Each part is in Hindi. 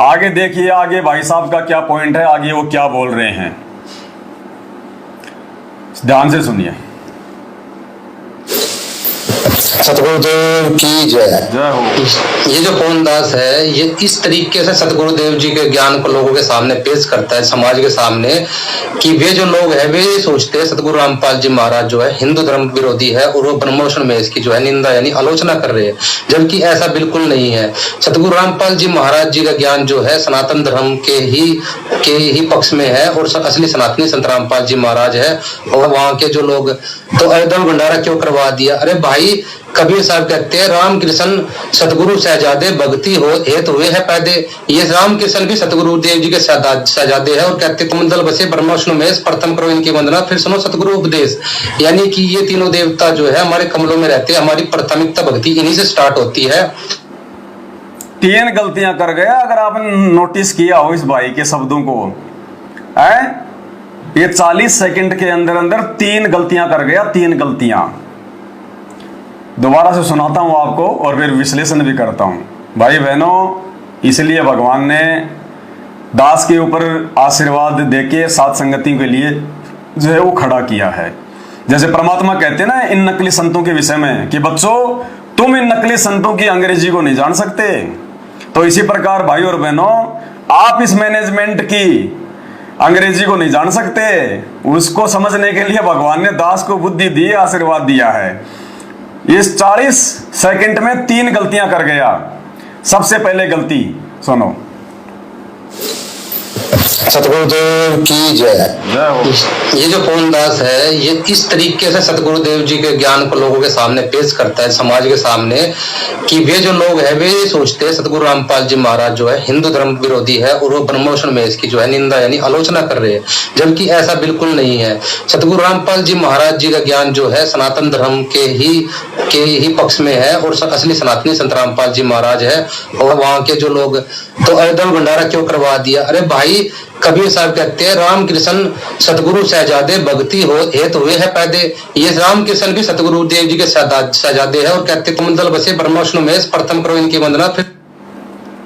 आगे देखिए, आगे भाई साहब का क्या पॉइंट है, आगे वो क्या बोल रहे हैं, ध्यान से सुनिए। सतगुरुदेव की जय। जय हो। ये जो पवन दास है, ये इस तरीके से सतगुरुदेव जी के ज्ञान को लोगों के सामने पेश करता है, समाज के सामने, कि वे जो लोग हैं वे सोचते हैं सतगुरु रामपाल जी महाराज जो है हिंदू धर्म विरोधी है और वो ब्रह्मोषण में इसकी जो है निंदा यानी आलोचना कर रहे हैं, जबकि ऐसा बिल्कुल नहीं है। सतगुरु रामपाल जी महाराज जी का ज्ञान जो है सनातन धर्म के ही पक्ष में है और असली सनातनी संत रामपाल जी महाराज है। और वहां के जो लोग तो अयोध्या भंडारा क्यों करवा दिया? अरे भाई, कबीर साहब कहते हैं राम कृष्ण सतगुरु सहजादे भक्ति हो हेतु हुए है पैदे। ये राम कृष्ण भी सतगुरु देव जी के सहजादे हैं और कहते तुम दल बसे ब्रह्मोष्ण में प्रथम करो इनकी वंदना फिर सुनो सतगुरु उपदेश। यानी कि ये तीनों देवता जो है हमारे कमलों में रहते हैं, हमारी प्राथमिकता भक्ति इन्हीं से स्टार्ट होती है। 3 गलतियां कर गया, अगर आपने नोटिस किया हो इस भाई के शब्दों को, ये 40 सेकंड के अंदर अंदर 3 गलतियां कर गया, 3 गलतियां। दोबारा से सुनाता हूं आपको और फिर विश्लेषण भी करता हूं। भाई बहनों, इसलिए भगवान ने दास के ऊपर आशीर्वाद देके सात संगति के लिए जो है वो खड़ा किया है। जैसे परमात्मा कहते हैं ना इन नकली संतों के विषय में कि बच्चों तुम इन नकली संतों की अंग्रेजी को नहीं जान सकते, तो इसी प्रकार भाई और बहनों आप इस मैनेजमेंट की अंग्रेजी को नहीं जान सकते, उसको समझने के लिए भगवान ने दास को बुद्धि दी, आशीर्वाद दिया है। इस 40 सेकंड में 3 गलतियां कर गया। सबसे पहले गलती सुनो। सतगुरुदेव की जय। जय हो। ये जो पवन दास है, ये इस तरीके से सतगुरुदेव जी के ज्ञान को लोगों के सामने पेश करता है, समाज के सामने, कि वे जो लोग हैं वे सोचते हैं सतगुरु रामपाल जी महाराज जो है हिंदू धर्म विरोधी है और वो ब्रह्मोषण में इसकी जो है निंदा यानी आलोचना कर रहे हैं, जबकि ऐसा बिल्कुल नहीं है। सतगुरु रामपाल जी महाराज जी का ज्ञान जो है सनातन धर्म के ही पक्ष में है और असली सनातनी संत रामपाल जी महाराज है। और वहां के जो लोग तो अयोध्या भंडारा क्यों करवा दिया? अरे भाई, कबीर साहब कहते हैं राम कृष्ण सतगुरु सहजादे भक्ति हो हेतु हुए है पैदे। ये राम कृष्ण भी सतगुरु देव जी के सहजादे हैं और कहते तुम दल बसे ब्रह्मोष्ण में प्रथम करो इनकी वंदना फिर।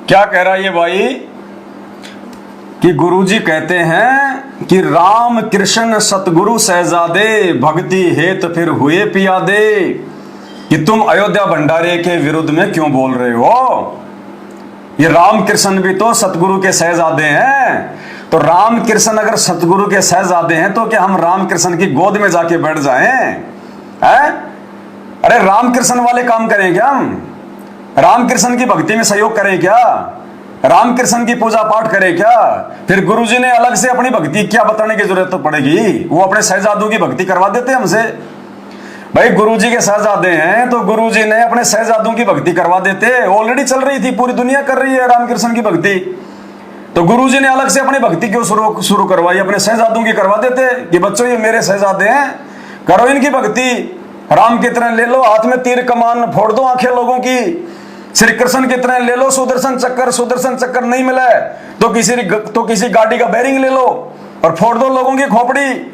क्या कह रहा है ये भाई कि गुरुजी कहते हैं कि राम कृष्ण सतगुरु सहजादे भक्ति हेतु फिर हुए पियादे, कि तुम अयोध्या भंडारे के विरुद्ध में क्यों बोल रहे हो? ये राम कृष्ण भी तो सतगुरु के सहजादे हैं। तो राम कृष्ण अगर सतगुरु के सहजादे हैं तो क्या हम राम कृष्ण की गोद में जाके बैठ जाएं? हैं? अरे राम कृष्ण वाले काम करें क्या हम? राम कृष्ण की भक्ति में सहयोग करें क्या? राम कृष्ण की पूजा पाठ करें क्या? फिर गुरुजी ने अलग से अपनी भक्ति क्या बताने की जरूरत तो पड़ेगी? वो अपने सहजादों की भक्ति करवा देते हमसे। भाई गुरुजी के शहजादे हैं तो गुरुजी ने अपने शहजादों की भक्ति करवा देते। ऑलरेडी चल रही थी, पूरी दुनिया कर रही है रामकृष्ण की भक्ति, तो गुरुजी ने अलग से अपनी भक्ति क्यों शुरू करवाई? अपने शहजादों की करवा देते कि बच्चों ये मेरे शहजादे हैं, करो इनकी भक्ति। राम की तरह ले लो, हाथ में तीर कमान फोड़ दो आंखें लोगों की। श्री कृष्ण की तरह ले लो सुदर्शन चक्कर नहीं मिला है तो किसी गाड़ी का बैरिंग ले लो और फोड़ दो लोगों की खोपड़ी।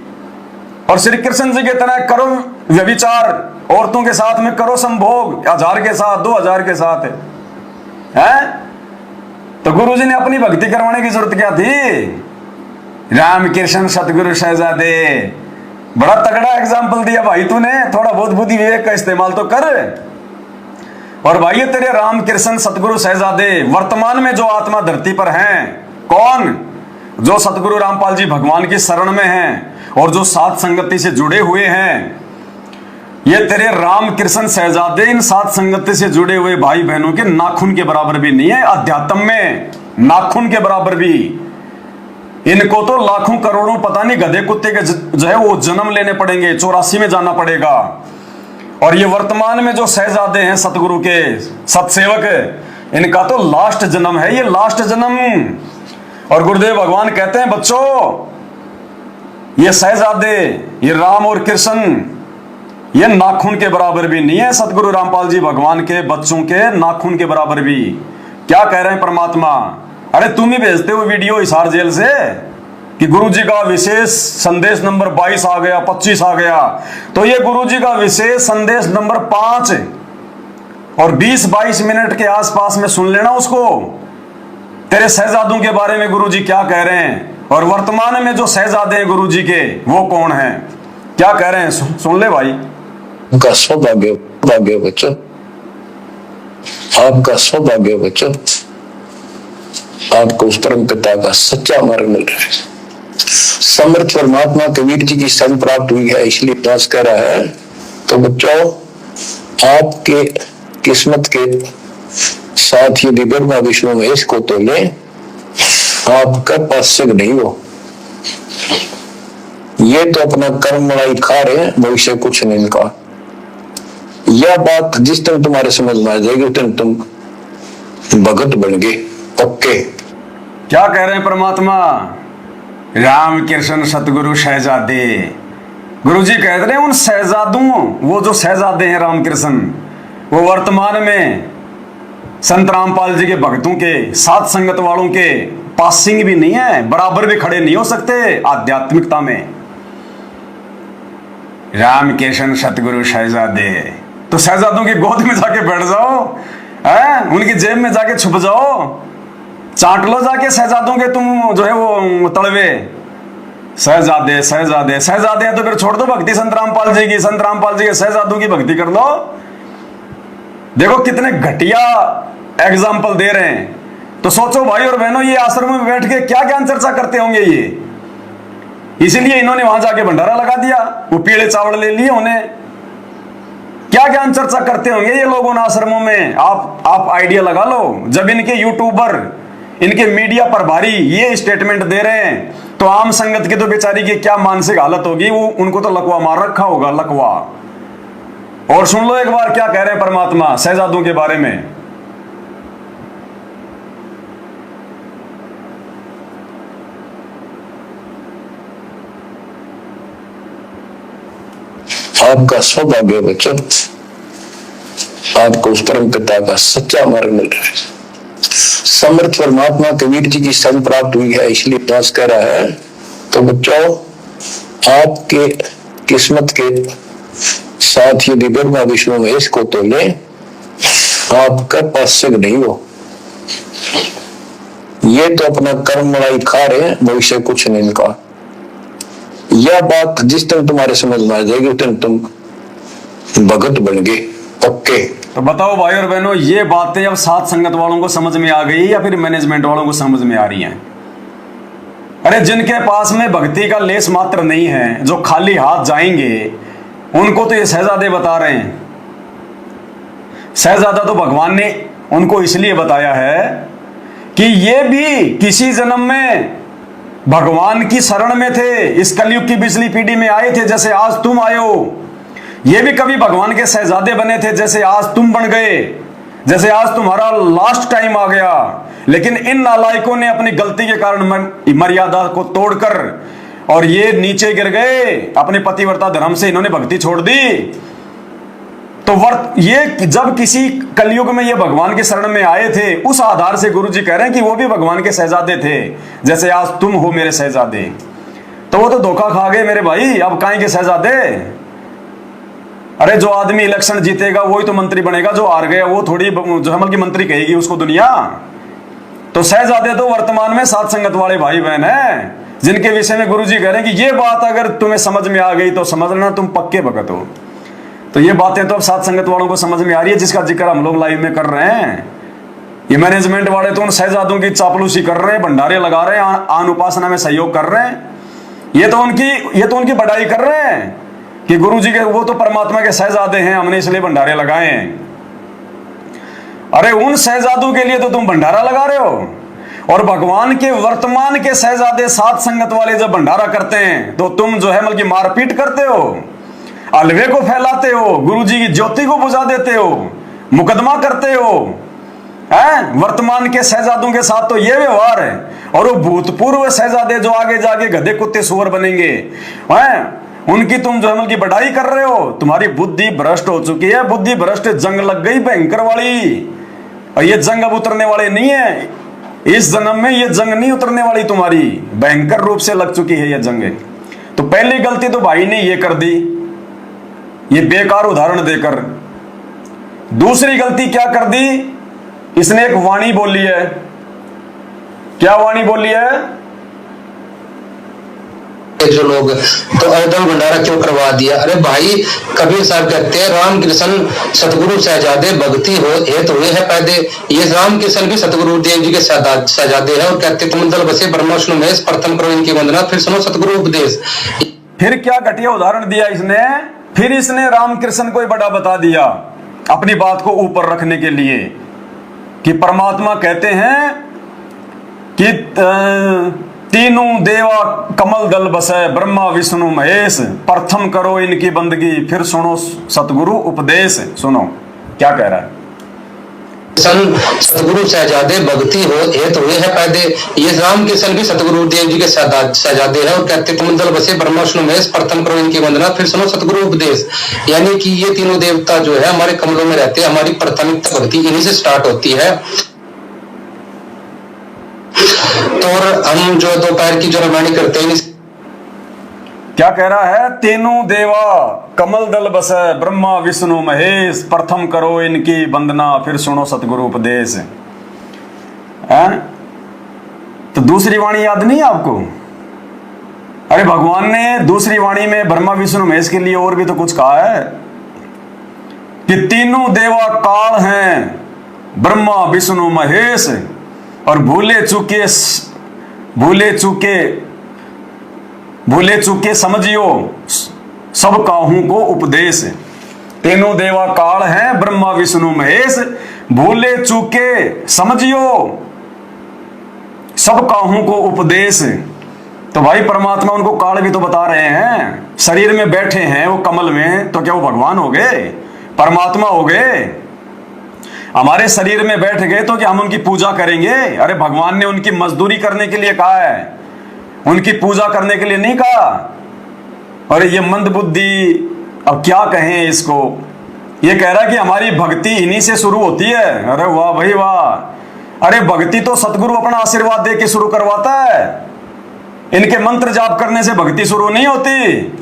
और श्री कृष्ण जी की तरह करो व्यभिचार, औरतों के साथ में करो संभोग 1000 के साथ 2000 के साथ है। तो गुरुजी ने अपनी भक्ति करवाने की जरूरत क्या थी? राम कृष्ण सतगुरु शहजादे, बड़ा तगड़ा एग्जाम्पल दिया भाई तूने, थोड़ा बहुत बुद्धि विवेक का इस्तेमाल तो कर। और भाई ये तेरे राम कृष्ण सतगुरु शहजादे वर्तमान में जो आत्मा धरती पर हैं, कौन? जो सतगुरु रामपाल जी भगवान की शरण में हैं और जो सात संगति से जुड़े हुए हैं। ये तेरे राम कृष्ण शहजादे इन सात संगति से जुड़े हुए भाई बहनों के नाखून के बराबर भी नहीं है। अध्यात्म में नाखून के बराबर भी। इनको तो लाखों करोड़ों पता नहीं गधे कुत्ते के जो है वो जन्म लेने पड़ेंगे, 84 में जाना पड़ेगा। और ये वर्तमान में जो शहजादे हैं सतगुरु के सतसेवक, इनका तो लास्ट जन्म है, ये लास्ट जन्म। और गुरुदेव भगवान कहते हैं बच्चों ये शहजादे, ये राम और कृष्ण, ये नाखून के बराबर भी नहीं है। सतगुरु रामपाल जी भगवान के बच्चों के नाखून के बराबर भी। क्या कह रहे हैं परमात्मा? अरे तुम ही भेजते हो वीडियो हिसार जेल से कि गुरुजी का विशेष संदेश नंबर 22 आ गया, 25 आ गया। तो ये गुरुजी का विशेष संदेश नंबर 5 और 20-22 मिनट के आसपास में सुन लेना उसको। तेरे शहजादों के बारे में गुरुजी क्या कह रहे हैं, और वर्तमान में जो शहजादे हैं गुरुजी के वो कौन हैं, क्या कह रहे हैं, सुन ले भाई। आपका सौभाग्य भाग्य बच्चों, आपका सौभाग्य बच्चों, आपको उस परम पिता का सच्चा मार्ग मिल रहा है। समर्थ परमात्मा कबीर जी की संग प्राप्त हुई है, इसलिए दास कह रहा है। तो बच्चों, आपके किस्मत के साथ यदि ब्रह्मा विष्णु महेश को तो ले, आपका पास्यक नहीं हो। ये तो अपना कर्म मलाई खा रहे हैं, भविष्य कुछ नहीं इनका। यह बात जिस दिन तुम्हारे समझ में आ जाएगी उस दिन तुम भगत बन गए पक्के। क्या कह रहे हैं परमात्मा? राम कृष्ण सतगुरु शहजादे, गुरुजी कह रहे हैं उन शहजादों, वो जो शहजादे हैं राम कृष्ण, वो वर्तमान में संत रामपाल जी के भक्तों के साथ संगत वालों के पासिंग भी नहीं है, बराबर भी खड़े नहीं हो सकते आध्यात्मिकता में। राम कृष्ण सतगुरु शहजादे, तो शहजादों की गोद में जाके बैठ जाओ, है उनकी जेब में जाके छुप जाओ, चाट लो जाके शहजादों के तुम जो है वो तड़वे। शहजादे शहजादे शहजादे हैं तो फिर छोड़ दो भक्ति संत रामपाल जी की, संत रामपाल जी के शहजादों की भक्ति कर लो। देखो कितने घटिया एग्जाम्पल दे रहे हैं। तो सोचो भाई और बहनों, ये आश्रम में बैठ के क्या ज्ञान चर्चा करते होंगे ये, इसीलिए इन्होंने वहां जाके भंडारा लगा दिया, वो पीले चावल ले लिए उन्हें। क्या ज्ञान चर्चा करते होंगे ये लोग उन आश्रमों में, आप आइडिया लगा लो। जब इनके यूट्यूबर, इनके मीडिया प्रभारी ये स्टेटमेंट दे रहे हैं तो आम संगत की तो बेचारी की क्या मानसिक हालत होगी, वो उनको तो लकवा मार रखा होगा, लकवा। और सुन लो एक बार क्या कह रहे हैं परमात्मा शहजादों के बारे में। आपका सौभाग्य बच्चों, आपको उस परम पिता का सच्चा मार्ग मिल रहा है। समर्थ परमात्मा कबीर जी की संग प्राप्त हुई है, इसलिए दास कह रहा है। तो बच्चों, आपके किस्मत के साथ यदि ब्रह्मा विष्णु महेश को तो ले, आपका पास्यक नहीं हो। ये तो अपना कर्म मलाई खा रहे हैं, भविष्य कुछ नहीं इनका। यह बात जिस दिन तुम्हारे समझ में आ जाएगी उस दिन तुम भगत बन गए पक्के। तो बताओ भाई और बहनों, ये बातें अब साथ संगत वालों को समझ में आ गई या फिर मैनेजमेंट वालों को समझ में आ रही हैं? अरे जिनके पास में भक्ति का लेस मात्र नहीं है, जो खाली हाथ जाएंगे, उनको तो ये शहजादे बता रहे हैं। शहजादा तो भगवान ने उनको इसलिए बताया है कि ये भी किसी जन्म में भगवान की शरण में थे, इस कलयुग की पिछली पीढ़ी में आए थे, जैसे आज तुम आए हो। ये भी कभी भगवान के शहजादे बने थे, जैसे आज तुम बन गए, जैसे आज तुम्हारा लास्ट टाइम आ गया। लेकिन इन नालायकों ने अपनी गलती के कारण मर्यादा को तोड़कर और ये नीचे गिर गए, अपने पतिव्रता धर्म से इन्होंने भक्ति छोड़ दी। तो ये जब किसी कलयुग में ये भगवान के शरण में आए थे, उस आधार से गुरुजी कह रहे हैं कि वो भी भगवान के शहजादे थे, जैसे आज तुम हो मेरे शहजादे। तो वो तो धोखा खा गए मेरे भाई, अब काहे के शहजादे। अरे जो आदमी इलेक्शन जीतेगा वही तो मंत्री बनेगा, जो हार गया वो थोड़ी जो हमल की मंत्री कहेगी उसको दुनिया। तो शहजादे तो वर्तमान में साथ संगत वाले भाई बहन हैं, जिनके विषय में गुरुजी कह रहे हैं कि ये बात अगर तुम्हें समझ में आ गई तो समझ लेना तुम पक्के भगत हो। तो ये बातें तो अब साथ संगत वालों को समझ में आ रही है, जिसका जिक्र हम लोग लाइव में कर रहे हैं। ये मैनेजमेंट वाले तो उन शहजादों की चापलूसी कर रहे हैं, भंडारे लगा रहे हैं, आन उपासना में सहयोग कर रहे हैं। ये तो उनकी बढ़ाई कर रहे हैं कि गुरुजी के वो तो परमात्मा के शहजादे हैं, हमने इसलिए भंडारे लगाए हैं। अरे उन शहजादों के लिए तो तुम भंडारा लगा रहे हो, और भगवान के वर्तमान के शहजादे साथ संगत वाले जब भंडारा करते हैं तो तुम जो है मतलब मारपीट करते हो, अलवे को फैलाते हो, गुरुजी की ज्योति को बुझा देते हो, मुकदमा करते हो। वर्तमान के शहजादों के साथ तो ये व्यवहार है, और वो भूतपूर्व शहजादे जो आगे जाके गधे कुत्ते सुअर बनेंगे, उनकी तुम जो है की बढ़ाई कर रहे हो। तुम्हारी बुद्धि भ्रष्ट हो चुकी है, बुद्धि भ्रष्ट, जंग लग गई भयंकर वाली, और ये जंग अब उतरने वाले नहीं है। इस जन्म में ये जंग नहीं उतरने वाली, तुम्हारी भयंकर रूप से लग चुकी है ये जंग। तो पहली गलती तो भाई ने ये कर दी, ये बेकार उदाहरण देकर। दूसरी गलती क्या कर दी, इसने एक वाणी बोली है क्या वाणी बोली है? जो लोग तो अयोध्या में भंडारा क्यों करवा दिया? अरे भाई, कबीर साहब कहते हैं रामकृष्ण सतगुरु शहजादे भक्ति हो हेतु हुए है पैदे। ये रामकृष्ण भी सतगुरु देव जी के शहजादे हैं और कहते तुमंदल बसे ब्रह्मा विष्णु महेश, प्रथम करो इनकी वंदना फिर सुनो सतगुरु उपदेश। फिर क्या घटिया उदाहरण दिया इसने? फिर इसने रामकृष्ण को ही बड़ा बता दिया अपनी बात को ऊपर रखने के लिए कि परमात्मा कहते हैं कि तीनों देवा कमल दल बसे ब्रह्मा विष्णु महेश, प्रथम करो इनकी बंदगी फिर सुनो सतगुरु उपदेश। सुनो क्या कह रहा है? सतगुरु शहजादे भक्ति हो हेतु हुए है पैदे। ये रामकृष्ण भी सतगुरु देव जी के शहजादे हैं और कहते तुमंदल बसे ब्रह्मा विष्णु महेश, प्रथम करो इनकी वंदना फिर सुनो सतगुरु उपदेश। यानी कि ये तीनों देवता जो है हमारे कमलों में रहते हैं, हमारी प्राथमिकता भक्ति इन्हीं से स्टार्ट होती है। तो और हम जो दोपहर की जो रामायण करते हैं, क्या कह रहा है? तीनों देवा कमल दल बसे ब्रह्मा विष्णु महेश, प्रथम करो इनकी वंदना फिर सुनो सतगुरु उपदेश। तो दूसरी वाणी याद नहीं है आपको? अरे भगवान ने दूसरी वाणी में ब्रह्मा विष्णु महेश के लिए और भी तो कुछ कहा है कि तीनों देवा काल हैं ब्रह्मा विष्णु महेश, और भूले चूके समझियो सब काहू को उपदेश। तीनों देवा काल हैं ब्रह्मा विष्णु महेश, भूले चूके समझियो सब काहू को उपदेश। तो भाई परमात्मा उनको काल भी तो बता रहे हैं, शरीर में बैठे हैं वो कमल में, तो क्या वो भगवान हो गए, परमात्मा हो गए? हमारे शरीर में बैठ गए तो क्या हम उनकी पूजा करेंगे? अरे भगवान ने उनकी मजदूरी करने के लिए कहा है, उनकी पूजा करने के लिए नहीं कहा। और ये मंद बुद्धि, अब क्या कहें इसको, ये कह रहा है कि हमारी भक्ति इन्हीं से शुरू होती है। अरे वाह भाई वाह! अरे भक्ति तो सतगुरु अपना आशीर्वाद दे के शुरू करवाता है, इनके मंत्र जाप करने से भक्ति शुरू नहीं होती।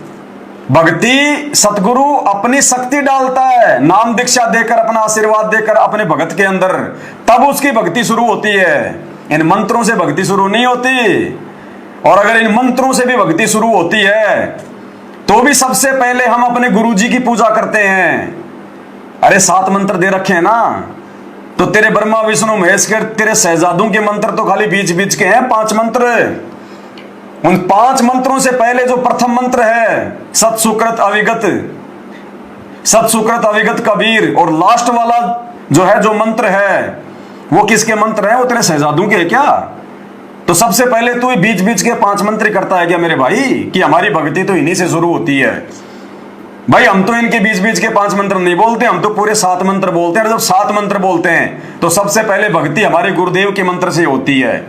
भक्ति सतगुरु अपनी शक्ति डालता है, नाम दीक्षा देकर, अपना आशीर्वाद देकर अपने भगत के अंदर, तब उसकी भक्ति शुरू होती है। इन मंत्रों से भक्ति शुरू नहीं होती। और अगर इन मंत्रों से भी भक्ति शुरू होती है तो भी सबसे पहले हम अपने गुरुजी की पूजा करते हैं। अरे 7 मंत्र दे रखे हैं ना, तो तेरे ब्रह्मा विष्णु महेश के, तेरे शहजादों के मंत्र तो खाली बीच बीच के हैं 5 मंत्र। उन 5 मंत्रों से पहले जो प्रथम मंत्र है सत सुकृत अविगत कबीर, और लास्ट वाला जो है जो मंत्र है वो किसके मंत्र है? वो तेरे शहजादों के है क्या? तो सबसे पहले तू बीच बीच के 5 मंत्र करता है क्या मेरे भाई? कि हमारी भक्ति तो इन्हीं से शुरू होती है। भाई हम तो इनके बीच बीच के 5 मंत्र नहीं बोलते, हम तो पूरे 7 मंत्र बोलते हैं। और जब 7 मंत्र बोलते हैं तो सबसे पहले भक्ति हमारे गुरुदेव के मंत्र से होती है।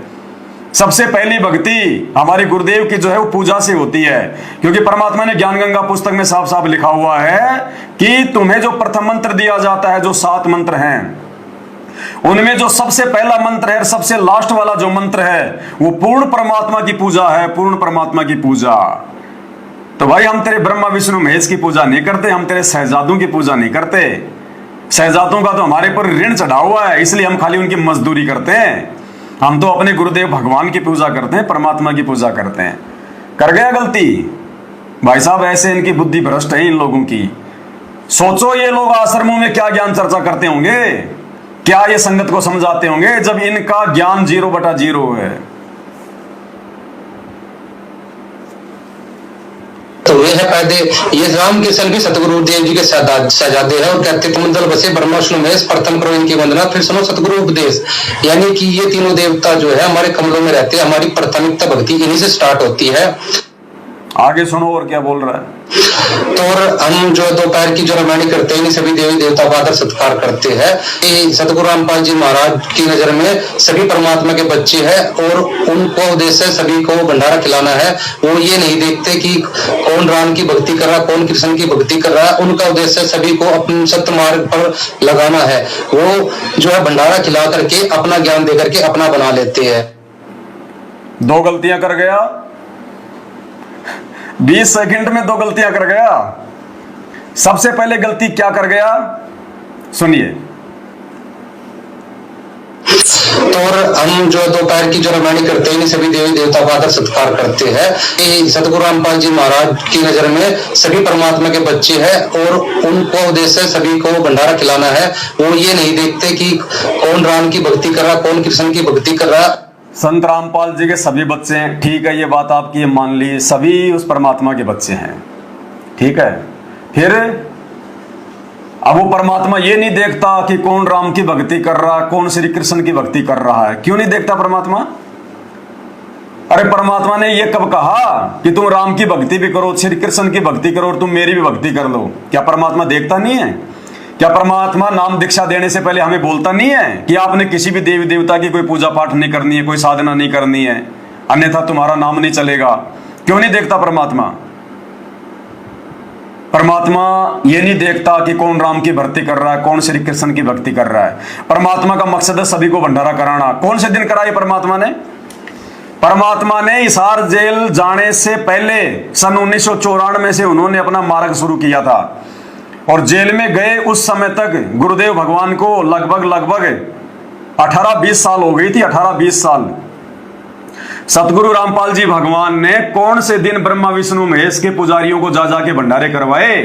सबसे पहली भक्ति हमारे गुरुदेव की जो है वो पूजा से होती है, क्योंकि परमात्मा ने ज्ञान गंगा पुस्तक में साफ साफ लिखा हुआ है कि तुम्हें जो प्रथम मंत्र दिया जाता है, जो 7 मंत्र हैं, उनमें जो सबसे पहला मंत्र है, सबसे लास्ट वाला जो मंत्र है, वो पूर्ण परमात्मा की पूजा है, पूर्ण परमात्मा की पूजा। तो भाई हम तेरे ब्रह्मा विष्णु महेश की पूजा नहीं करते, हम तेरे शहजादों की पूजा नहीं करते। शहजादों का तो हमारे पर ऋण चढ़ा हुआ है, इसलिए हम खाली उनकी मजदूरी करते हैं। हम तो अपने गुरुदेव भगवान की पूजा करते हैं, परमात्मा की पूजा करते हैं। कर गया गलती भाई साहब, ऐसे इनकी बुद्धि भ्रष्ट है इन लोगों की। सोचो ये लोग आश्रमों में क्या ज्ञान चर्चा करते होंगे, क्या ये संगत को समझाते होंगे, जब इनका ज्ञान 0/0 है। तो वे है पैदे। ये रामकृष्ण भी सतगुरु देव जी के शहजादे हैं और कहते तुमंदल बसे ब्रह्मा विष्णु महेश, प्रथम करो इनकी वंदना फिर सुनो सतगुरु उपदेश। यानी कि ये तीनों देवता जो है हमारे कमलों में रहते हैं, हमारी प्राथमिकता भक्ति इन्हीं से स्टार्ट होती है। आगे सुनो और क्या बोल रहा है। तो और हम जो दोपहर की जो रामायण करते हैं, सभी देवी देवताओं का आदर सत्कार करते हैं। सतगुरु रामपाल जी महाराज की नजर में सभी परमात्मा के बच्चे हैं और उनको उद्देश्य सभी को भंडारा खिलाना है। वो ये नहीं देखते कि कौन राम की भक्ति कर रहा है, कौन कृष्ण की भक्ति कर रहा है। उनका उद्देश्य सभी को अपने सत्य मार्ग पर लगाना है। वो जो है भंडारा खिला करके अपना ज्ञान दे करके अपना बना लेते हैं। 2 गलतियां कर गया, 20 सेकंड में 2 गलतियां कर गया। सबसे पहले गलती क्या कर गया, सुनिए। और हम जो दोपहर की जो रामायण करते हैं सभी देवी देवता का आदर सत्कार करते हैं। ये सतगुरु रामपाल जी महाराज की नजर में सभी परमात्मा के बच्चे हैं और उनको उद्देश्य सभी को भंडारा खिलाना है। वो ये नहीं देखते कि कौन राम की भक्ति कर रहा, कौन कृष्ण की भक्ति कर रहा। संत रामपाल जी के सभी बच्चे हैं, ठीक है, ये बात आपकी मान ली, सभी उस परमात्मा के बच्चे हैं, ठीक है। फिर अब वो परमात्मा ये नहीं देखता कि कौन राम की भक्ति कर रहा, कौन श्री कृष्ण की भक्ति कर रहा है। क्यों नहीं देखता परमात्मा? अरे परमात्मा ने ये कब कहा कि तुम राम की भक्ति भी करो, श्री कृष्ण की भक्ति करो और तुम मेरी भी भक्ति कर लो? क्या परमात्मा देखता नहीं है? क्या परमात्मा नाम दीक्षा देने से पहले हमें बोलता नहीं है कि आपने किसी भी देवी देवता की कोई पूजा पाठ नहीं करनी है, कोई साधना नहीं करनी है, अन्यथा तुम्हारा नाम नहीं चलेगा? क्यों नहीं देखता परमात्मा? परमात्मा ये नहीं देखता कि कौन राम की भक्ति कर रहा है, कौन श्री कृष्ण की भक्ति कर रहा है। परमात्मा का मकसद है सभी को भंडारा कराना। कौन से दिन कराया परमात्मा ने? परमात्मा ने हिसार जेल जाने से पहले सन 1994 से उन्होंने अपना मार्ग शुरू किया था और जेल में गए उस समय तक गुरुदेव भगवान को लगभग 18-20 साल हो गई थी, 18-20 साल। सतगुरु रामपाल जी भगवान ने कौन से दिन ब्रह्मा विष्णु महेश के पुजारियों को जा जाके भंडारे करवाए?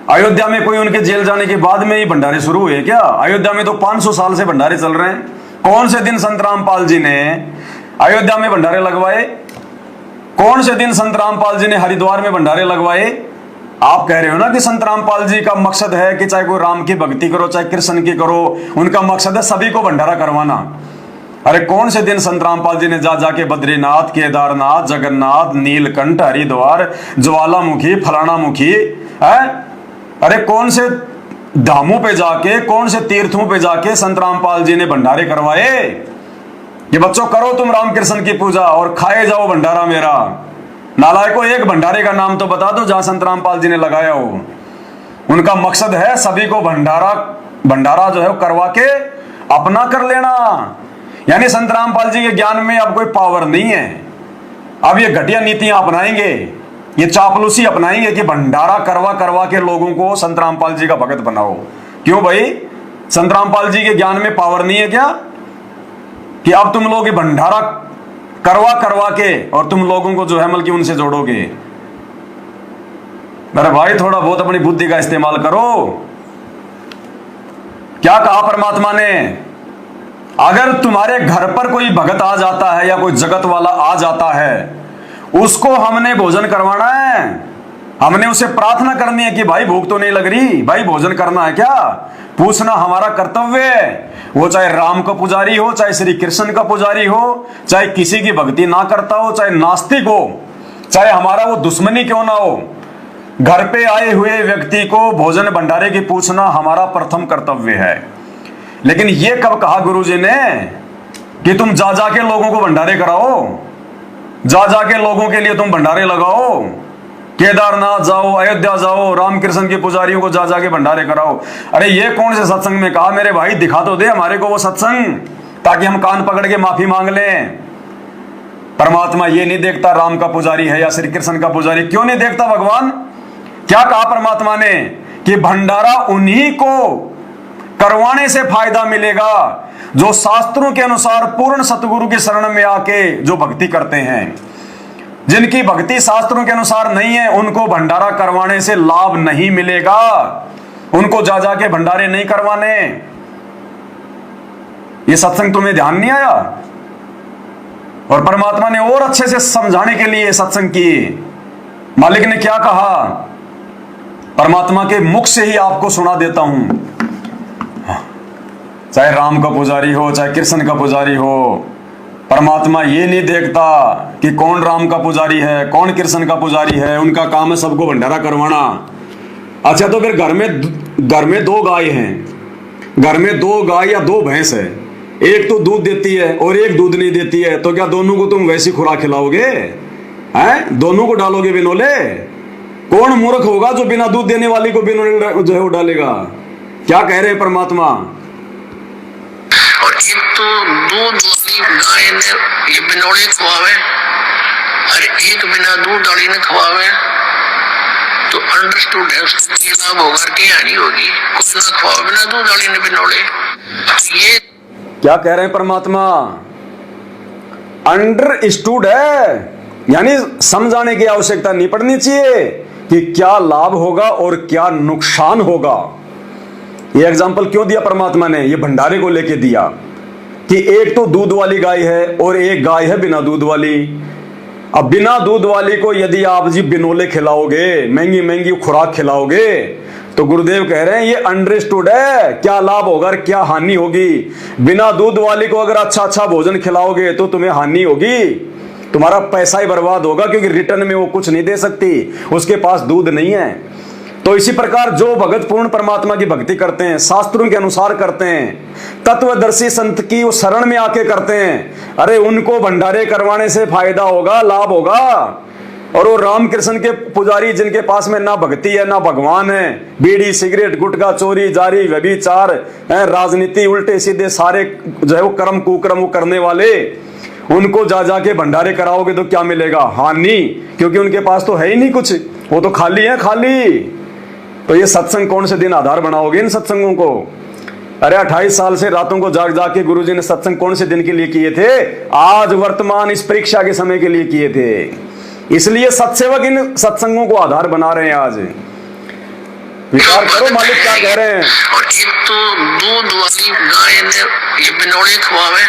अयोध्या में कोई उनके जेल जाने के बाद में ही भंडारे शुरू हुए क्या? अयोध्या में तो 500 साल से भंडारे चल रहे हैं। कौन से दिन संत रामपाल जी ने अयोध्या में भंडारे लगवाए? कौन से दिन संत रामपाल जी ने हरिद्वार में भंडारे लगवाए? आप कह रहे हो ना कि संत रामपाल जी का मकसद है कि चाहे कोई राम की भक्ति करो चाहे कृष्ण की करो, उनका मकसद है सभी को भंडारा करवाना। अरे कौन से दिन संत रामपाल जी ने जा जाके बद्रीनाथ, केदारनाथ, जगन्नाथ, नीलकंठ, हरिद्वार, ज्वालामुखी, फलानामुखी है, अरे कौन से धामों पे जाके, कौन से तीर्थों पे जाके संत रामपाल जी ने भंडारे करवाए? ये बच्चों करो तुम राम कृष्ण की पूजा और खाए जाओ भंडारा मेरा। नालायकों, एक भंडारे का नाम तो बता दो जहां संत रामपाल जी ने लगाया हो। उनका मकसद है सभी को भंडारा जो है करवा के अपना कर लेना। यानी संत रामपाल जी के ज्ञान में अब कोई पावर नहीं है। अब ये घटिया नीतियां अपनाएंगे, ये चापलूसी अपनाएंगे कि भंडारा करवा के लोगों को संत रामपाल जी का भगत बनाओ। क्यों भाई? संत रामपाल जी के ज्ञान में पावर नहीं है क्या कि अब तुम लोग ये भंडारा करवा के और तुम लोगों को जो है बल्कि उनसे जोड़ोगे? अरे भाई थोड़ा बहुत अपनी बुद्धि का इस्तेमाल करो। क्या कहा परमात्मा ने? अगर तुम्हारे घर पर कोई भगत आ जाता है या कोई जगत वाला आ जाता है, उसको हमने भोजन करवाना है। हमने उसे प्रार्थना करनी है कि भाई भूख तो नहीं लग रही, भाई भोजन करना है क्या? पूछना हमारा कर्तव्य है। वो चाहे राम का पुजारी हो, चाहे श्री कृष्ण का पुजारी हो, चाहे किसी की भक्ति ना करता हो, चाहे नास्तिक हो, चाहे हमारा वो दुश्मनी क्यों ना हो, घर पे आए हुए व्यक्ति को भोजन भंडारे की पूछना हमारा प्रथम कर्तव्य है। लेकिन ये कब कहा गुरुजी ने कि तुम जा जाके लोगों को भंडारे कराओ, जा जाके लोगों के लिए तुम भंडारे लगाओ, केदारनाथ जाओ, अयोध्या जाओ, रामकृष्ण के पुजारियों को जा जाके भंडारे कराओ? अरे ये कौन से सत्संग में कहा मेरे भाई? दिखा तो दे हमारे को वो सत्संग, ताकि हम कान पकड़ के माफी मांग लें। परमात्मा ये नहीं देखता राम का पुजारी है या श्री कृष्ण का पुजारी। क्यों नहीं देखता भगवान? क्या कहा परमात्मा ने कि भंडारा उन्हीं को करवाने से फायदा मिलेगा जो शास्त्रों के अनुसार पूर्ण सतगुरु की शरण में आके जो भक्ति करते हैं। जिनकी भक्ति शास्त्रों के अनुसार नहीं है, उनको भंडारा करवाने से लाभ नहीं मिलेगा। उनको जा जाके भंडारे नहीं करवाने। ये सत्संग तुम्हें ध्यान नहीं आया? और परमात्मा ने और अच्छे से समझाने के लिए सत्संग किए। मालिक ने क्या कहा? परमात्मा के मुख से ही आपको सुना देता हूं। चाहे राम का पुजारी हो, चाहे कृष्ण का पुजारी हो, परमात्मा ये नहीं देखता कि कौन राम का पुजारी है, कौन कृष्ण का पुजारी है। उनका काम है सबको भंडारा करवाना। अच्छा, तो फिर घर में 2 गाय हैं, घर में 2 गाय या 2 भैंस है, एक तो दूध देती है और एक दूध नहीं देती है, तो क्या दोनों को तुम वैसी खुराक खिलाओगे? हैं? दोनों को डालोगे बिनोले? कौन मूर्ख होगा जो बिना दूध देने वाली को बिनोले जो है वो डालेगा? क्या कह रहे हैं परमात्मा? और एक तो दूध वाली गाय ने ये बिनोले खवावे और एक बिना दूध वाली ने खवावे, तो अंडरस्टूड है उसके लाभ होगा कि हानि होगी। कुछ ना खवाओ बिना दूध वाली ने बिनौले। ये क्या कह रहे हैं परमात्मा? अंडरस्टूड है, यानी समझाने की आवश्यकता नहीं पड़नी चाहिए कि क्या लाभ होगा और क्या नुकसान होगा। ये एग्जाम्पल क्यों दिया परमात्मा ने? ये भंडारे को लेके दिया कि एक तो दूध वाली गाय है और एक गाय है बिना दूध वाली। अब बिना दूध वाली को यदि आप जी बिनोले खिलाओगे, महंगी महंगी खुराक खिलाओगे, तो गुरुदेव कह रहे हैं ये अंडरस्टूड है क्या लाभ होगा और क्या हानि होगी। बिना दूध वाली को अगर अच्छा अच्छा भोजन खिलाओगे तो तुम्हें हानि होगी, तुम्हारा पैसा ही बर्बाद होगा, क्योंकि रिटर्न में वो कुछ नहीं दे सकती, उसके पास दूध नहीं है। तो इसी प्रकार जो भगत पूर्ण परमात्मा की भक्ति करते हैं, शास्त्रों के अनुसार करते हैं, तत्वदर्शी संत की उस शरण में आके करते हैं, अरे उनको भंडारे करवाने से फायदा होगा, लाभ होगा। और वो रामकृष्ण के पुजारी जिनके पास में ना भक्ति है ना भगवान है, बीड़ी सिगरेट गुटखा चोरी जारी व्यभिचार राजनीति उल्टे सीधे सारे जो है वो कर्म कुकर्म वो करने वाले, उनको जा जाके भंडारे कराओगे तो क्या मिलेगा? हानि, क्योंकि उनके पास तो है ही नहीं कुछ, वो तो खाली है खाली। तो ये सत्संग कौन से दिन आधार बनाओगे इन सत्संगों को? अरे 28 साल से रातों को जाग जाग के गुरुजी ने सत्संग कौन से दिन के लिए किए थे? आज वर्तमान इस परीक्षा के समय के लिए किए थे। इसलिए सत्सेवक इन सत्संगों को आधार बना रहे हैं। आज विचार करो मालिक क्या कह रहे हैं। और एक तो दूध वाली गाय ने ये बिनौले खवावे,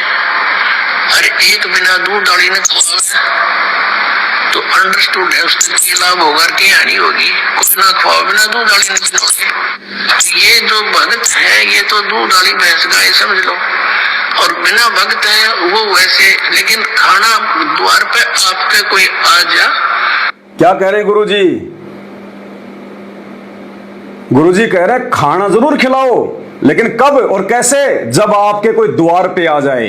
अरे एक बिना दूध वाली ने खवावे, तो अंडरस्टूड है उसके लाभ होगा कि हानि होगी। कुछ ना खवाओ बिना दूध वाली ने बिनौले। ये जो भगत है ये तो दूध वाली भैंस गाय समझ लो, और बिना भक्त है वो वैसे, लेकिन खाना द्वार पे आपके कोई आ जा। क्या कह रहे गुरुजी? गुरुजी कह रहे खाना जरूर खिलाओ, लेकिन कब और कैसे? जब आपके कोई द्वार पे आ जाए।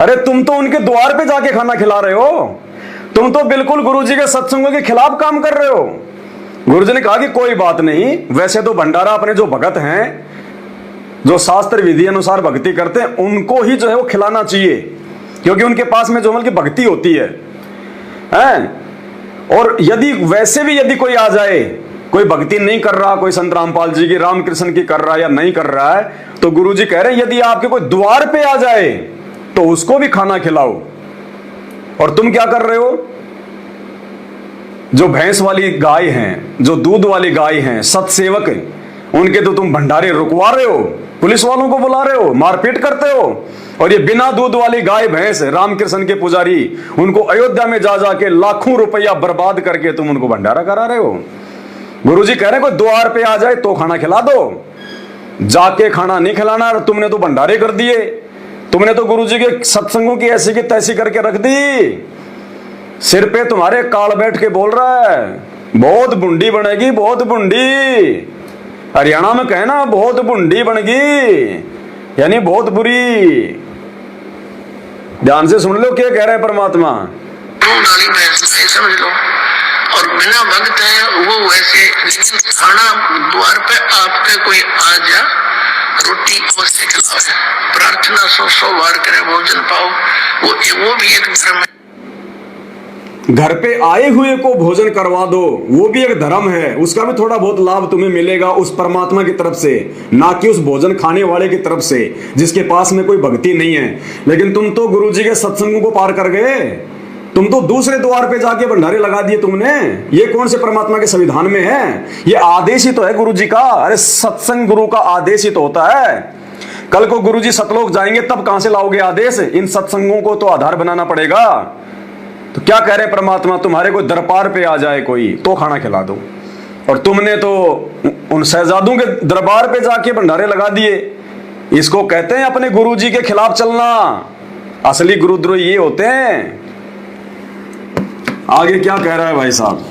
अरे तुम तो उनके द्वार पे जाके खाना खिला रहे हो, तुम तो बिल्कुल गुरुजी के सत्संगों के खिलाफ काम कर रहे हो। गुरुजी ने कहा कि कोई बात नहीं, वैसे तो भंडारा अपने जो भगत हैं, जो शास्त्र विधि अनुसार भक्ति करते हैं, उनको ही जो है वो खिलाना चाहिए, क्योंकि उनके पास में जो मतलब की भक्ति होती है। और यदि वैसे भी यदि कोई आ जाए, कोई भक्ति नहीं कर रहा, कोई संत रामपाल जी की रामकृष्ण की कर रहा है या नहीं कर रहा है, तो गुरुजी कह रहे हैं यदि आपके कोई द्वार पे आ जाए तो उसको भी खाना खिलाओ। और तुम क्या कर रहे हो? जो भैंस वाली गाय हैं, जो दूध वाली गाय हैं, सत्सेवक हैं, उनके तो तुम भंडारे रुकवा रहे हो, पुलिस वालों को बुला रहे हो, मारपीट करते हो। और ये बिना दूध वाली गाय भैंस रामकृष्ण के पुजारी, उनको अयोध्या में जा जाके लाखों रुपया बर्बाद करके तुम उनको भंडारा करा रहे हो। गुरुजी कह रहे हैं कोई द्वार पे आ जाए तो खाना खिला दो, जाके खाना नहीं खिलाना। तुमने तो भंडारे कर दिए, तुमने तो गुरुजी के सत्संगों की ऐसी की तैसी करके रख दी। सिर पे तुम्हारे काल बैठ के बोल रहा है बहुत बुंडी बनेगी, बहुत बुंडी। हरियाणा में कहना बहुत बुंडी बनेगी, यानी बहुत बुरी। ध्यान से सुन लो क्या कह रहे हैं परमात्मा। समझ लो, और बिना भक्त है वो वैसे, लेकिन खाना द्वार पे आपके कोई आ जा, रोटी अवश्य खिलाओ, प्रार्थना 100 बार करे, भोजन पाओ, वो भी एक धर्म है। घर पे आए हुए को भोजन करवा दो, वो भी एक धर्म है, उसका भी थोड़ा बहुत लाभ तुम्हें मिलेगा उस परमात्मा की तरफ से, ना कि उस भोजन खाने वाले की तरफ से जिसके पास में कोई भक्ति नहीं है। लेकिन तुम तो गुरुजी के सत्संगों को पार कर गए, तुम तो दूसरे द्वार पे जाके भंडारे लगा दिए तुमने। ये कौन से परमात्मा के संविधान में है? ये आदेश ही तो है गुरुजी का। अरे सत्संग गुरु का आदेश ही तो होता है। कल को गुरुजी सतलोक जाएंगे तब कहां से लाओगे आदेश? इन सत्संगों को तो आधार बनाना पड़ेगा। तो क्या कह रहे परमात्मा, तुम्हारे कोई दरबार पे आ जाए कोई तो खाना खिला दो, और तुमने तो उन शहजादों के दरबार पे जाके भंडारे लगा दिए। इसको कहते हैं अपने गुरुजी के खिलाफ चलना। असली गुरुद्रोही ये होते हैं। आगे क्या कह रहा है भाई साहब?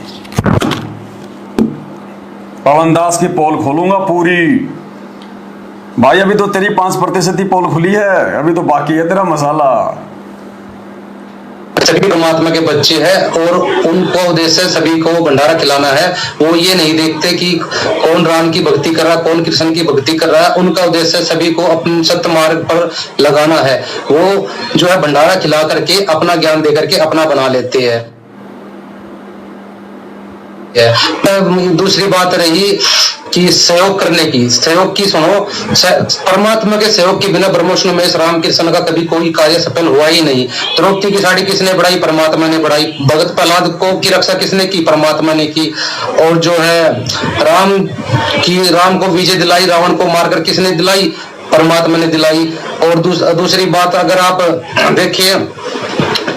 पवन दास की पोल खोलूंगा पूरी। भाई अभी तो तेरी 5% ही पोल खुली है, अभी तो बाकी है तेरा मसाला। सभी परमात्मा के बच्चे हैं और उनको उद्देश्य सभी को भंडारा खिलाना है। वो ये नहीं देखते कि कौन राम की भक्ति कर रहा है, कौन कृष्ण की भक्ति कर रहा है। उनका उद्देश्य सभी को अपने सत्य मार्ग पर लगाना है। वो जो है भंडारा खिला करके अपना ज्ञान दे करके अपना बना लेते हैं। दूसरी बात रही कि सहयोग करने की, सहयोग की सुनो, परमात्मा के सहयोग के बिना ब्रह्मविष्णु महेश रामकृष्ण का कभी कोई कार्य सफल हुआ ही नहीं। द्रौपदी की साड़ी किसने बढ़ाई? परमात्मा ने बढ़ाई। भगत प्रहलाद को की रक्षा किसने की? परमात्मा ने की। और जो है राम को विजय दिलाई, रावण को मारकर किसने दिलाई? परमात्मा ने दिलाई। और दूसरी बात अगर आप देखिए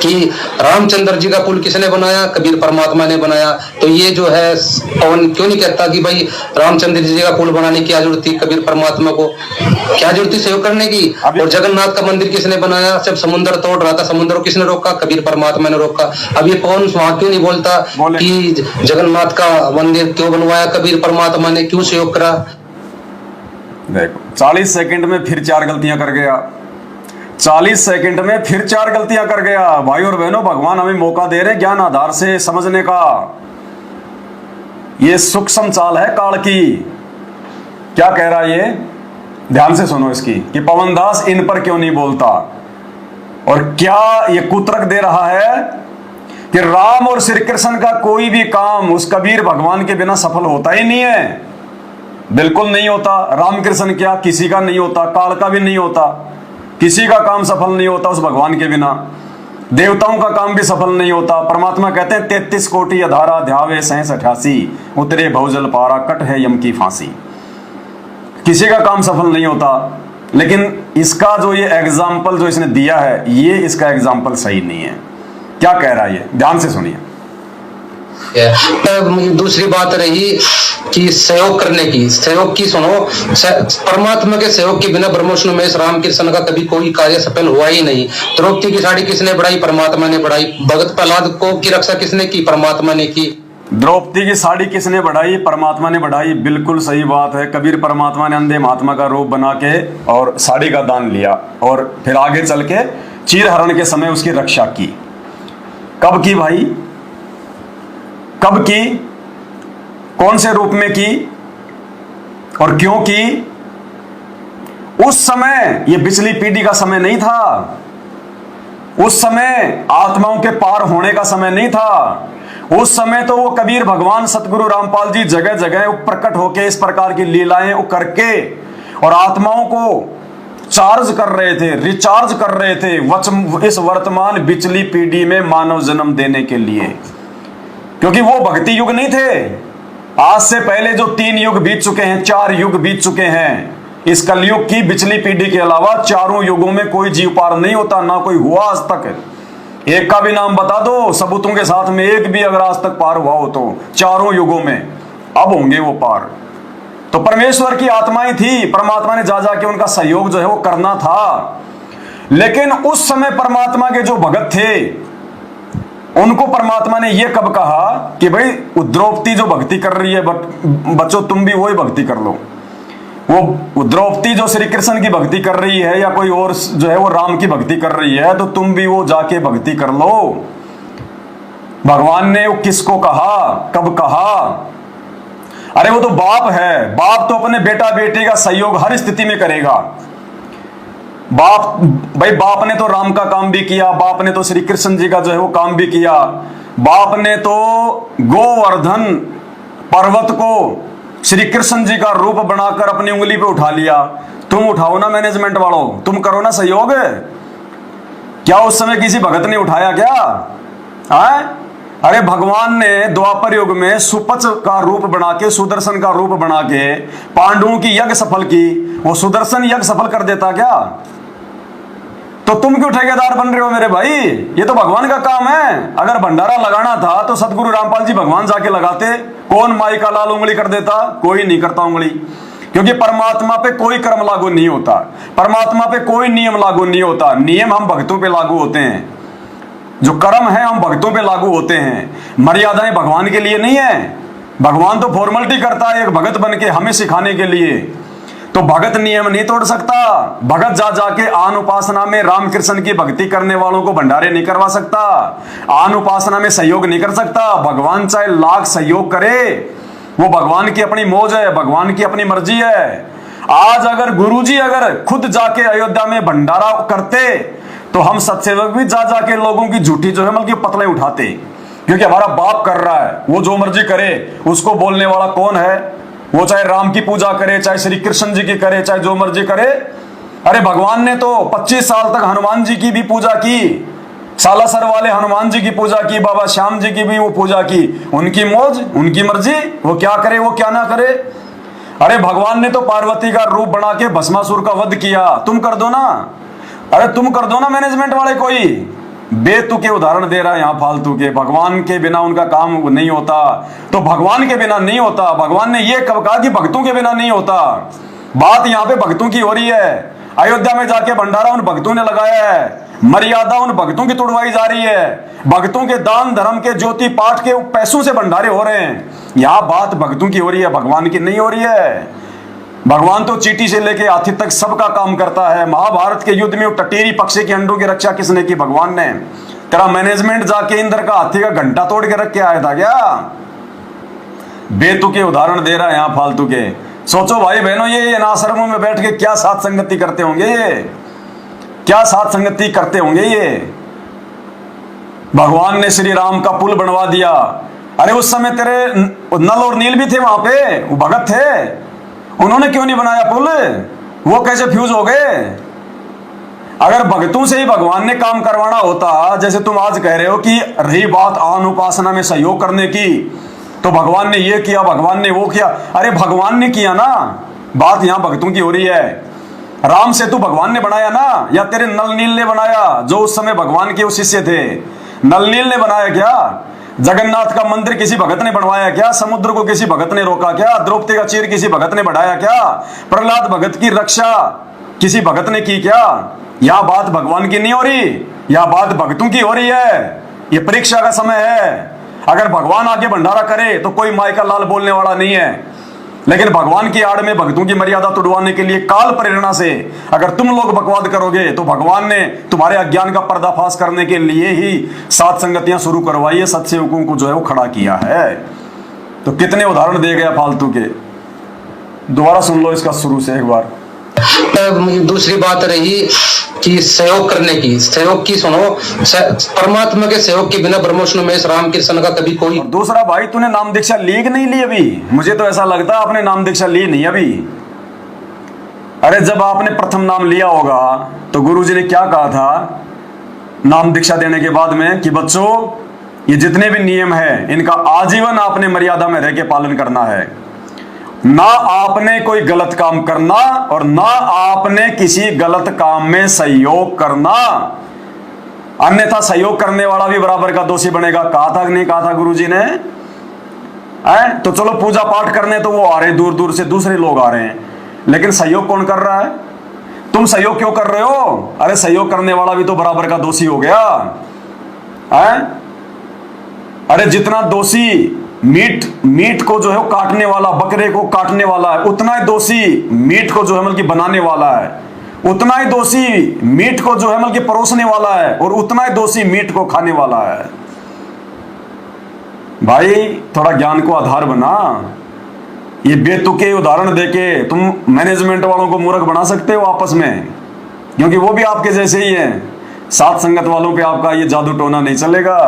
कि रामचंद्र जी का पुल किसने बनाया? कबीर परमात्मा ने बनाया। तो ये जो है पवन क्यों नहीं कहता कि भाई रामचंद्र जी का पुल बनाने की क्या जरूरत थी? कबीर परमात्मा को क्या जरूरत थी सहयोग करने की? और जगन्नाथ का मंदिर किसने बनाया? जब समुद्र तोड़ रहा था, समुद्र को किसने रोका? कबीर परमात्मा ने रोका। अब ये पवन वहां क्यों नहीं बोलता कि जगन्नाथ का मंदिर क्यों बनवाया? कबीर परमात्मा ने क्यों सहयोग करा? देखो 40 सेकंड में फिर 4 गलतियां कर गया। 40 सेकंड में फिर 4 गलतियां कर गया। भाई और बहनों, भगवान हमें मौका दे रहे ज्ञान आधार से समझने का। ये सूक्ष्म चाल है काल की। क्या कह रहा है ये? ध्यान से सुनो इसकी कि पवन दास इन पर क्यों नहीं बोलता, और क्या ये कुतर्क दे रहा है कि राम और श्री कृष्ण का कोई भी काम उस कबीर भगवान के बिना सफल होता ही नहीं है। बिल्कुल नहीं होता। रामकृष्ण क्या, किसी का नहीं होता, काल का भी नहीं होता, किसी का काम सफल नहीं होता उस भगवान के बिना। देवताओं का काम भी सफल नहीं होता। परमात्मा कहते हैं 33 कोटि अधारा ध्यावे सहस 88 उतरे भवजल पारा कट है यम की फांसी। किसी का काम सफल नहीं होता। लेकिन इसका जो ये एग्जाम्पल जो इसने दिया है, ये इसका एग्जाम्पल सही नहीं है। क्या कह रहा है ये? ध्यान से सुनिए। दूसरी बात रही कि सहयोग करने की, सहयोग की सुनो, परमात्मा के सहयोग के बिना ब्रह्मविष्णु महेश रामकृष्ण का कभी कोई कार्य सफल हुआ ही नहीं। द्रौपदी की साड़ी किसने बढ़ाई? परमात्मा ने बढ़ाई। भगत प्रहलाद को की रक्षा किसने की? परमात्मा ने की। द्रौपदी की साड़ी किसने बढ़ाई? परमात्मा ने बढ़ाई। बिल्कुल सही बात है। कबीर परमात्मा ने अंधे महात्मा का रूप बना के और साड़ी का दान लिया, और फिर आगे चल के चीरहरण के समय उसकी रक्षा की। कब की भाई? कब की? कौन से रूप में की और क्यों की? उस समय ये पिछली पीढ़ी का समय नहीं था। उस समय आत्माओं के पार होने का समय नहीं था। उस समय तो वो कबीर भगवान सतगुरु रामपाल जी जगह जगह प्रकट होके इस प्रकार की लीलाएं करके और आत्माओं को चार्ज कर रहे थे, रिचार्ज कर रहे थे इस वर्तमान बिचली पीढ़ी में मानव जन्म देने के लिए। क्योंकि वो भक्ति युग नहीं थे। आज से पहले जो 3 युग बीत चुके हैं, 4 युग बीत चुके हैं, इस कलयुग की बिचली पीढ़ी के अलावा चारों युगों में कोई जीव पार नहीं होता, ना कोई हुआ आज तक। एक का भी नाम बता दो सबूतों के साथ में, एक भी अगर आज तक पार हुआ हो तो चारों युगों में अब होंगे वो पार। तो परमेश्वर की आत्माएं थी, परमात्मा ने जा जाके उनका सहयोग जो है वो करना था। लेकिन उस समय परमात्मा के जो भगत थे उनको परमात्मा ने यह कब कहा कि भाई द्रौपदी जो भक्ति कर रही है बच्चों तुम भी वही भक्ति कर लो। वो द्रौपदी जो श्री कृष्ण की भक्ति कर रही है या कोई और जो है वो राम की भक्ति कर रही है, तो तुम भी वो जाके भक्ति कर लो। भगवान ने वो किसको कहा, कब कहा? अरे वो तो बाप है। बाप तो अपने बेटा बेटी का सहयोग हर स्थिति में करेगा। बाप ने तो राम का काम भी किया, बाप ने तो श्री कृष्ण जी का जो है वो काम भी किया। बाप ने तो गोवर्धन पर्वत को श्री कृष्ण जी का रूप बनाकर अपनी उंगली पे उठा लिया। तुम उठाओ ना मैनेजमेंट वालों, तुम करो ना सहयोग। क्या उस समय किसी भगत ने उठाया क्या? अरे भगवान ने द्वापर युग में सुपच का रूप बना के, सुदर्शन का रूप बना के पांडवों की यज्ञ सफल की। वो सुदर्शन यज्ञ सफल कर देता क्या? तो तुम क्यों ठेकेदार बन रहे हो मेरे भाई? ये तो भगवान का काम है। अगर भंडारा लगाना था तो सतगुरु रामपाल जी भगवान जाके लगाते। कौन माई का लाल उंगली कर देता? कोई नहीं करता उंगली। क्योंकि परमात्मा पे कोई कर्म लागू नहीं होता, परमात्मा पे कोई नियम लागू नहीं होता। नियम हम भक्तों पे लागू होते हैं, जो कर्म है हम भक्तों पे लागू होते हैं। मर्यादाएं भगवान के लिए नहीं है। भगवान तो फॉर्मेलिटी करता है एक भगत बन के हमें सिखाने के लिए। तो भगत नियम नहीं तोड़ सकता। भगत जा जाके आन उपासना में रामकृष्ण की भक्ति करने वालों को भंडारे नहीं करवा सकता, आन उपासना में सहयोग नहीं कर सकता। भगवान चाहे लाख सहयोग करे, वो भगवान की अपनी मौज है, भगवान की अपनी मर्जी है। आज अगर गुरुजी अगर खुद जाके अयोध्या में भंडारा करते तो हम सत्सेवक भी जा जाके लोगों की झूठी जो है बल्कि पतले उठाते। क्योंकि हमारा बाप कर रहा है, वो जो मर्जी करे, उसको बोलने वाला कौन है? वो चाहे राम की पूजा करे, चाहे श्री कृष्ण जी की करे, चाहे जो मर्जी करे। अरे भगवान ने तो 25 साल तक हनुमान जी की भी पूजा की, सालासर वाले हनुमान जी की पूजा की, बाबा श्याम जी की भी वो पूजा की। उनकी मौज, उनकी मर्जी, वो क्या करे वो क्या ना करे। अरे भगवान ने तो पार्वती का रूप बना के भस्मासुर का वध किया, तुम कर दो ना। अरे तुम कर दो ना मैनेजमेंट वाले। कोई बेतुके उदाहरण दे रहा है यहाँ फालतू के। भगवान के बिना उनका काम नहीं होता, तो भगवान के बिना नहीं होता। भगवान ने ये कब कहा कि भक्तों के बिना नहीं होता? बात यहाँ पे भक्तों की हो रही है। अयोध्या में जाके भंडारा उन भक्तों ने लगाया है, मर्यादा उन भक्तों की तोड़वाई जा रही है, भक्तों के दान धर्म के ज्योति पाठ के पैसों से भंडारे हो रहे हैं। यहां बात भक्तों की हो रही है, भगवान की नहीं हो रही है। भगवान तो चींटी से लेके हाथी तक सबका काम करता है। महाभारत के युद्ध में वो टटेरी पक्षी के अंडों की रक्षा किसने की? भगवान ने। तेरा मैनेजमेंट जाके इंद्र का हाथी का घंटा तोड़ के रख के आया था क्या? बेतुके उदाहरण दे रहा है यहां फालतू के। सोचो भाई बहनों, ये आश्रमों में बैठ के क्या साथ संगति करते होंगे, ये क्या साथ संगति करते होंगे ये। भगवान ने श्री राम का पुल बनवा दिया। अरे उस समय तेरे नल और नील भी थे वहां पे, वो भगत थे, उन्होंने क्यों नहीं बनाया पुल? वो कैसे फ्यूज हो गए? अगर भगतों से ही भगवान ने काम करवाना होता, जैसे तुम आज कह रहे हो कि रही बात आन उपासना में सहयोग करने की, तो भगवान ने ये किया, भगवान ने वो किया। अरे भगवान ने किया ना, बात यहां भक्तों की हो रही है। राम सेतु भगवान ने बनाया ना, या तेरे नल नील ने बनाया, जो उस समय भगवान के शिष्य थे? नल नील ने बनाया क्या? जगन्नाथ का मंदिर किसी भगत ने बनवाया क्या? समुद्र को किसी भगत ने रोका क्या? द्रौपदी का चीर किसी भगत ने बढ़ाया क्या? प्रहलाद भगत की रक्षा किसी भगत ने की क्या? यह बात भगवान की नहीं हो रही, यह बात भक्तों की हो रही है। यह परीक्षा का समय है। अगर भगवान आगे भंडारा करे तो कोई माई का लाल बोलने वाला नहीं है, लेकिन भगवान की आड़ में भक्तों की मर्यादा तोड़वाने के लिए काल प्रेरणा से अगर तुम लोग बकवाद करोगे, तो भगवान ने तुम्हारे अज्ञान का पर्दाफाश करने के लिए ही सात संगतियां शुरू करवाई है, सत्सेवकों को जो है वो खड़ा किया है। तो कितने उदाहरण दे गया फालतू के। दोबारा सुन लो इसका शुरू से एक बार। दूसरी बात रही कि सहयोग करने की, सहयोग की सुनो, परमात्मा के सहयोग के बिना ब्रह्मविष्णु महेश राम कृष्ण का कभी कोई। दूसरा भाई, तूने नाम दीक्षा ली कि नहीं ली अभी? मुझे तो ऐसा लगता है आपने नाम दीक्षा ली नहीं अभी। अरे जब आपने प्रथम नाम लिया होगा तो गुरुजी ने क्या कहा था नाम दीक्षा देने के बाद में कि बच्चों, ये जितने भी नियम है इनका आजीवन आपने मर्यादा में रह के पालन करना है। ना आपने कोई गलत काम करना और ना आपने किसी गलत काम में सहयोग करना, अन्यथा सहयोग करने वाला भी बराबर का दोषी बनेगा। कहा था कि नहीं कहा था गुरुजी ने? तो चलो पूजा पाठ करने तो वो आ रहे, दूर दूर से दूसरे लोग आ रहे हैं, लेकिन सहयोग कौन कर रहा है? तुम सहयोग क्यों कर रहे हो? अरे सहयोग करने वाला भी तो बराबर का दोषी हो गया है। अरे जितना दोषी मीट को जो है काटने वाला, बकरे को काटने वाला है, उतना ही दोषी मीट को जो है मतलब बनाने वाला है, उतना ही दोषी मीट को जो है मतलब परोसने वाला है, और उतना ही दोषी मीट को खाने वाला है। भाई थोड़ा ज्ञान को आधार बना। ये बेतुके उदाहरण देके तुम मैनेजमेंट वालों को मूर्ख बना सकते हो आपस में, क्योंकि वो भी आपके जैसे ही हैं। सात संगत वालों पे आपका ये जादू टोना नहीं चलेगा।